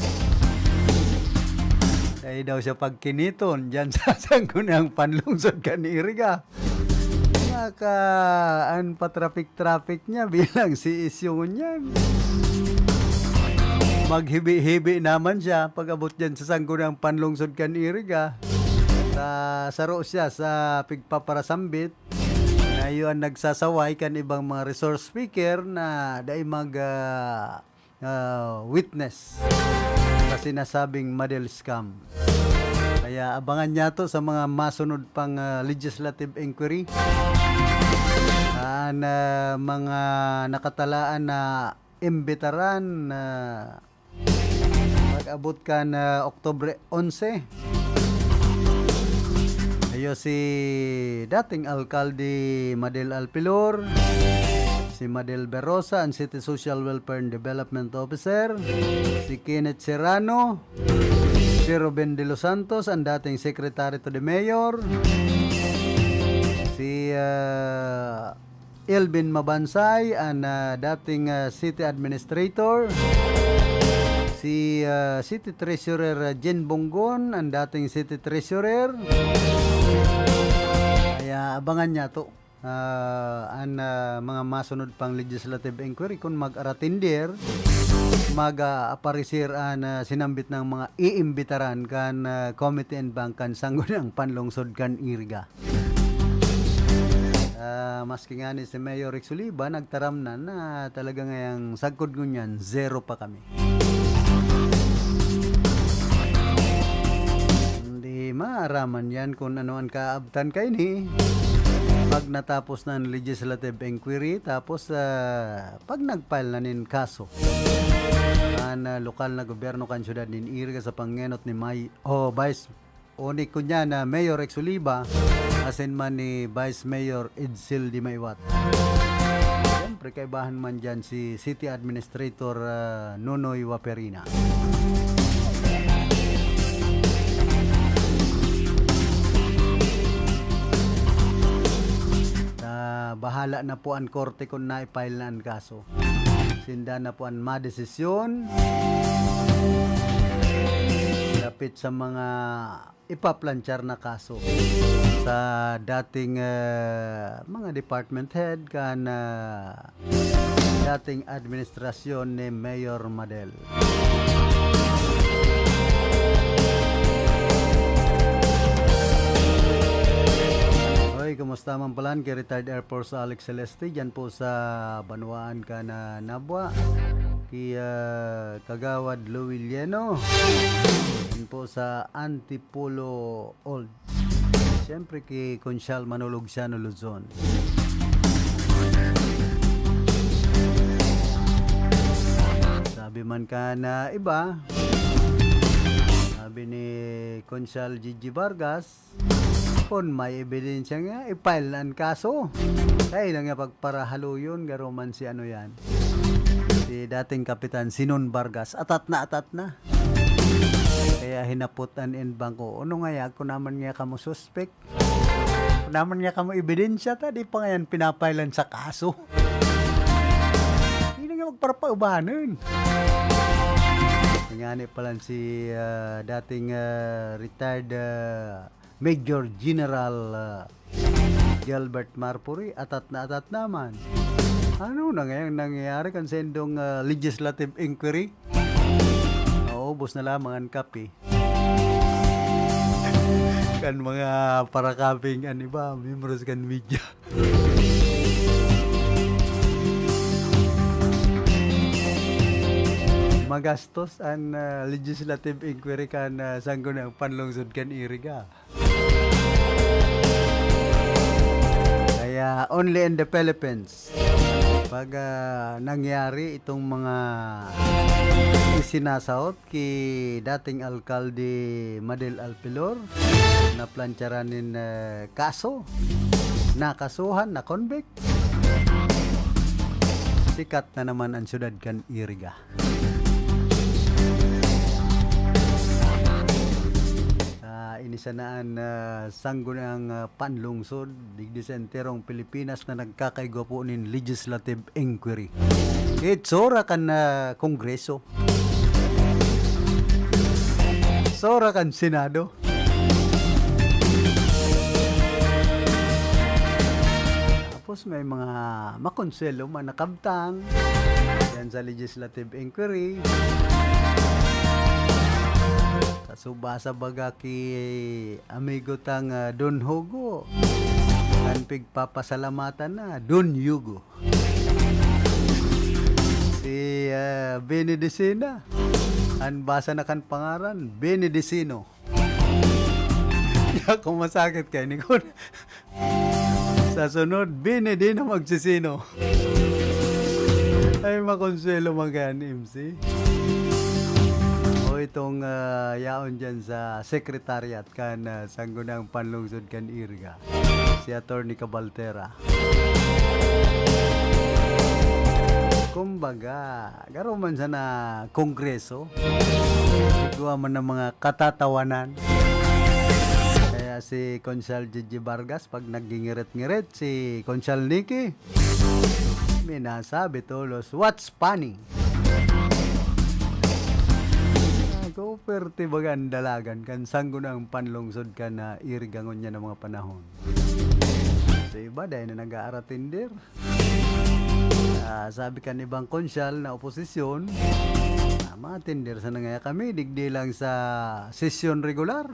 Kaya daw siya pagkiniton dyan sa sanggunang panlungsod kan Iriga. Ang patrafik-traffic niya bilang si isyong niyan. Maghibi-hibi naman siya pag-abot dyan sa sanggunang panlungsod kan Iriga. Saro siya sa pigpaparasambit na yun nagsasaway kan ibang mga resource speaker na dahil witness sa sinasabing model scam. Kaya abangan niya to sa mga masunod pang legislative inquiry. Mga nakatalaan na imbitaran mag-abot kan Oktubre 11. Ayo si dating alkalde Madel Alpilor, si Madel Berosa, ang City Social Welfare and Development Officer, si Kenneth Serrano, si Ruben de los Santos, ang dating Secretary to the Mayor, si Elvin Mabansay, ang dating City Administrator, si City Treasurer Jen Bonggon, ang dating City Treasurer. Kaya abangan niya to ang mga masunod pang legislative inquiry kung mag-aratindir mag-aparisir ang sinambit ng mga iimbitaran kan committee and bank kan sanggunang panlungsod kan Iriga. Maski nga ni si Mayor Rick Suliba nagtaram na talaga ngayang sagkod ngunyan, zero pa kami. Hindi maaraman yan kung ano ang kaabtan kayo ni pag natapos na ang legislative inquiry tapos pag nagfile na nin kaso ang lokal na gobyerno kan syudad nin Iriga sa pangenot ni Vice Unik ko niya na Mayor Rex Oliva, asin man ni Vice Mayor Edsel Dimaiwat. Siyempre, kaibahan man dyan si City Administrator Nonoy Waperina. Bahala na po ang korte kung na-file na ang kaso. Sinda na po ang madesisyon lapit sa mga ipaplanchar na kaso sa dating mga department head kan dating administrasyon ni Mayor Madel. Hoy, kumusta man palan kay retired Air Force Alex Celeste dyan po sa Banwaan ka na Nabwa, kay Kagawad Luwiliano, dyan po sa Antipolo Old, siyempre kay Consyal Manulugsiano Luzon. Sabi man ka na iba, sabi ni Consyal Gigi Vargas, kung may ebidensya nga, i-file na ang kaso. Kaya lang nga pagparahalo yun, garoman si ano yan, si dating Kapitan Sinon Vargas, atat na. Kaya hinaputan in bangko. Ano nga ya, kung naman nga kamo suspect, kung naman nga kamo ebidensya, di pa nga yan pinapailan sa kaso. Hindi na nga magparapaubanan. Ngani pala si dating retired Major General Gilbert Marpuri, atat na naman. Ano na ngayon nangyayari kan sendong legislative inquiry? Naubos na lamang ang kape. Kan mga parakaping members kan media. Magastos ang legislative inquiry kan sanggo ng panlungsod kan Iriga. Kaya only in the Philippines pag nangyari itong mga isinasaot kay dating alkalde Madel Alpilor na plancharanin kaso, nakasuhan, na convict, sikat na naman ang syudad kan Iriga. Inisanaan sanggo ng panlungsod digdi sa enterong Pilipinas na nagkakaigo po nin legislative inquiry. Sora kan Kongreso, sora kan Senado. Tapos may mga makonselo man nakabtang yan sa legislative inquiry. Subasa baga ki amigo tang Don Hugo kan pigpapasalamatan na Don Hugo, si Benedicina an basa na kan pangaran Benedicino. Ya kung masakit kay ni kon sa sunod Benedino magsisino ay makonselo magan MC. Itong yaon dyan sa sekretariat kan sanggunang panlungsod kan Iriga, si Attorney Cabaltera. Kumbaga, garo man sa na kongreso, gawa man ng mga katatawanan. Kaya si Consyal Gigi Vargas, pag naggingirit-ngirit si Consyal Nicky, may nasabi tolos, what's funny? Ko perte bagan dalagan kan sanggo ng panlungsod ka na Irigangon niya ng mga panahon. Sa iba dahil na nag-aaratindir. Sabi kan ibang konsyal na oposisyon, mga tindir sa nangaya kami, digdi lang sa sesyon regular.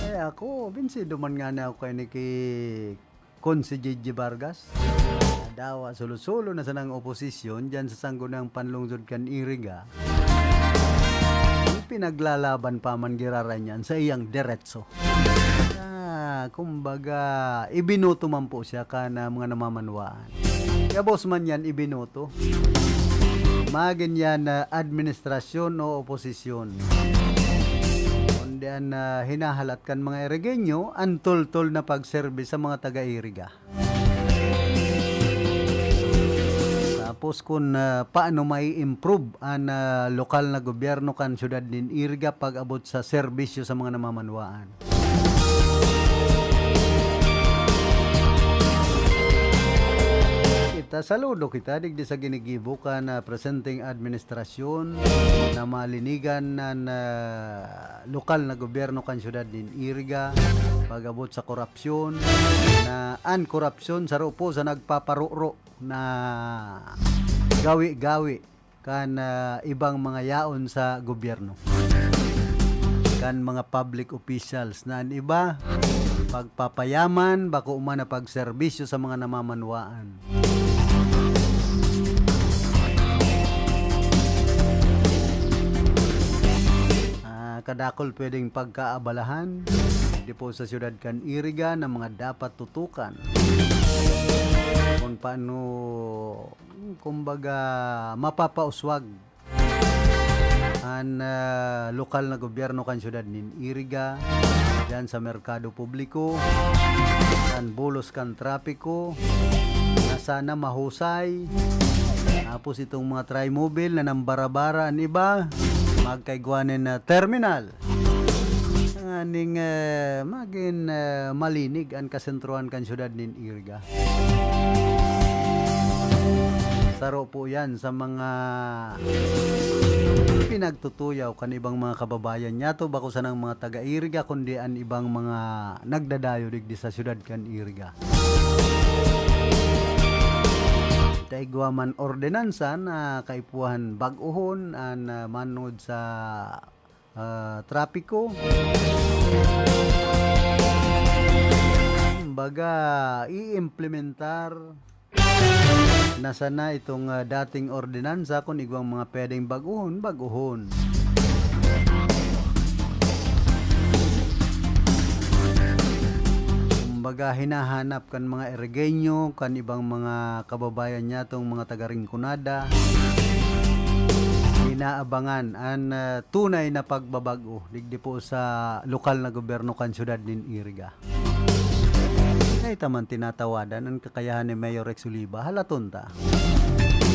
Kaya ako, binsido man nga na ako kay ni Consi Gigi Vargas. Dawa solo-solo na sa nang oposisyon dyan sa sanggo ng panlungsod kan Iriga. Pinaglalaban pa man giraran yan sa iyang diretso. Kumbaga, ibinuto man po siya ka na mga namamanwaan. Kaya boss man yan, ibinuto. magin yan administrasyon o oposisyon. Kundi ang hinahalat kan mga Irigenyo, ang tol-tol na pagservice sa mga taga-Iriga. Tapos kung paano may improve ang lokal na gobyerno kan syudad nin Iriga pag abot sa serbisyo sa mga namamanwaan. Kita saludo kita digdi sa ginigibo kan presenting administrasyon na malinigan ng lokal na gobyerno kan syudad nin Iriga pag abot sa korupsyon na an korupsyon sa rupo sa nagpaparuro na gawi-gawi kan ibang mga yaon sa gobyerno, kan mga public officials na an iba pagpapayaman bako umana pagserbisyo sa mga namamanwaan. Kadakol pwedeng pagkaabalahan di po sa syudad kan Iriga na mga dapat tutukan kung paano kumbaga mapapauswag ang lokal na gobyerno kan syudad nin Iriga diyan sa merkado publiko, kan bulos kan trapiko na sana mahusay. Tapos itong mga tri-mobile na nambarabara ang iba magkaigwanin na terminal aning maging malinig ang kasentruhan kan syudad nin Iriga. Saro po yan sa mga pinagtutuyaw kan ibang mga kababayan niya to bako sa ng mga taga-Iriga kundi ang ibang mga nagdadayo digdi sa syudad kan Iriga. Daigwa man ordinansa na kaipuhan bag-ohon an manod sa trapiko. Baga i-implementar na sana itong dating ordinansa kung igwang mga pwedeng bag-ohon. Baga hinahanap kan mga Irigenyo, kan ibang mga kababayan niya tong mga taga-Rinconada, inaabangan ang tunay na pagbabago digdi po sa lokal na gobyerno kan syudad nin Iriga. Ay taman tinatawadan ang kakayahan ni Mayor Rex Oliva halaton ta.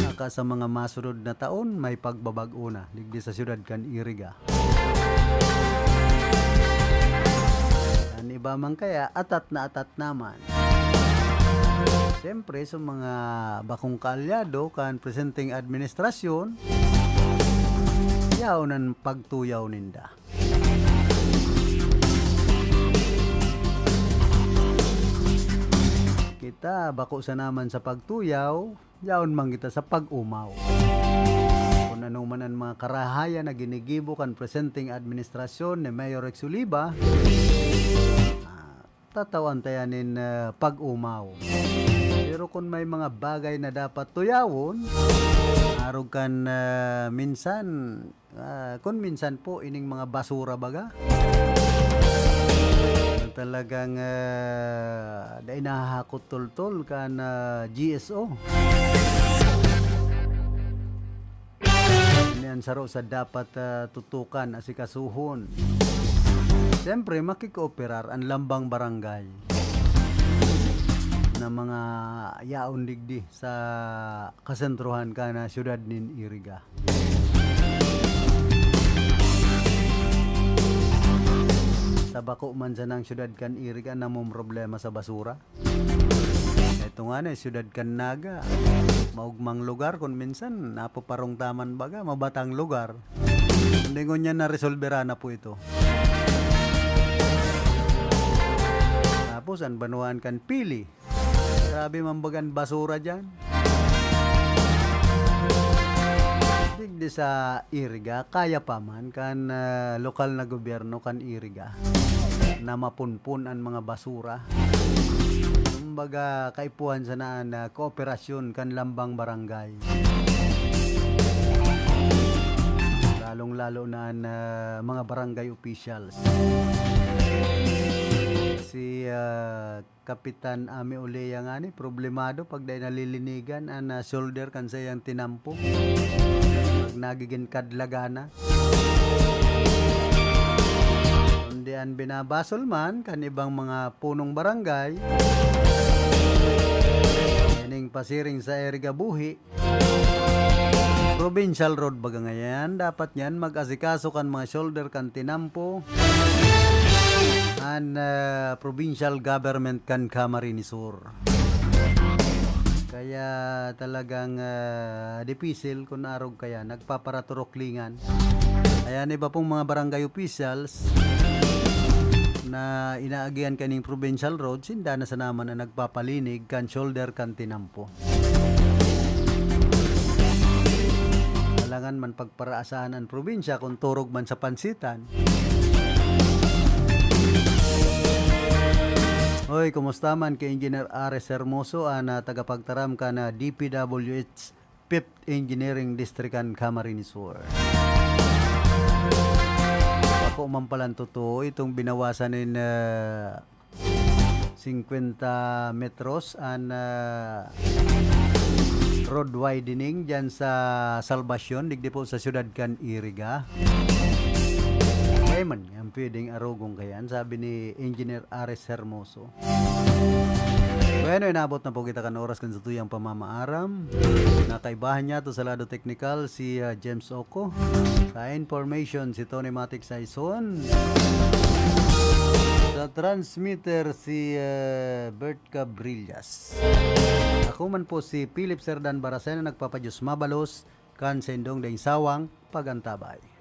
Naka sa mga masunod na taon may pagbabago na digdi sa syudad kan Iriga. Iba man kaya atat naman. Siyempre sa mga bakong kaalyado kan presenting administrasyon yaw ng pagtuyaw ninda. Kita bako sa naman sa pagtuyaw yaon man kita sa pag-umaw. Kung ano man ang mga karahayan na ginigibo kan presenting administrasyon ni Mayor Rex Oliva, tatawan tayanin pag-umaw. Pero kung may mga bagay na dapat tuyawon, arog kan minsan, kung minsan po ining mga basura baga, talagang dahil nahahakot tol-tol kan GSO. Yan saro sa dapat tutukan asikasuhon. Siyempre, makikooperar ang lambang barangay na mga yaon digdi sa kasentruhan ka na syudad nin Iriga. Sa bako man sa ng syudad kan Iriga na mong problema sa basura. Ito nga na, syudad kan Naga. Maugmang lugar kung minsan napaparong taman baga, mabatang lugar. Hindi ko niya na-resolvera na po ito. Tapos ang banuan kan Pili. Grabe mambagan basura dyan. Digdi sa Iriga, kaya pa man kan lokal na gobyerno kan Iriga na mapunpun ang mga basura. Kumbaga kaipuhan sa naan kooperasyon kan lambang barangay. Lalong-lalo na mga barangay officials. Si Kapitan Ami Uleya nga ni problemado pag dahil nalilinigan ang shoulder kan sa yang tinampo pag nagiging kadlagana kundi ang binabasol man kan ibang mga punong barangay yaning pasiring sa area Buhi provincial road baga ngayon dapat yan mag-asikaso kan mga shoulder kan tinampo and provincial government kan Camarines Sur. Kaya talagang dipisil kung arog kaya nagpaparaturoklingan. Kaya iba pong mga barangay officials na inaagian kaning provincial roads hinda na sa naman na nagpapalinig kan shoulder kan tinampo. Kailangan man pagparaasahan ang probinsya kung turog man sa pansitan. Hoy, kumusta man kay Engineer Ares Hermoso na tagapagtaram ka na DPWH 5th Engineering District kan Camarines Sur. Ako man palang totoo itong binawasan in 50 metros an road widening dyan sa Salvacion, digdi po sa siyudad kan Iriga. Kaya man, ang pwedeng arugong kayan, sabi ni Engineer Ares Hermoso. Bueno, inabot na po kita kan oras kan sa tuyang pamamaaram. Nakaibahan niya to sa lado technical si James Oco. Sa information si Tony Matic Saison. Sa transmitter si Bert Cabrillas. Ako man po si Philip Serdan Baracena nagpapadyos mabalos kan sendong daing sawang pagantabay.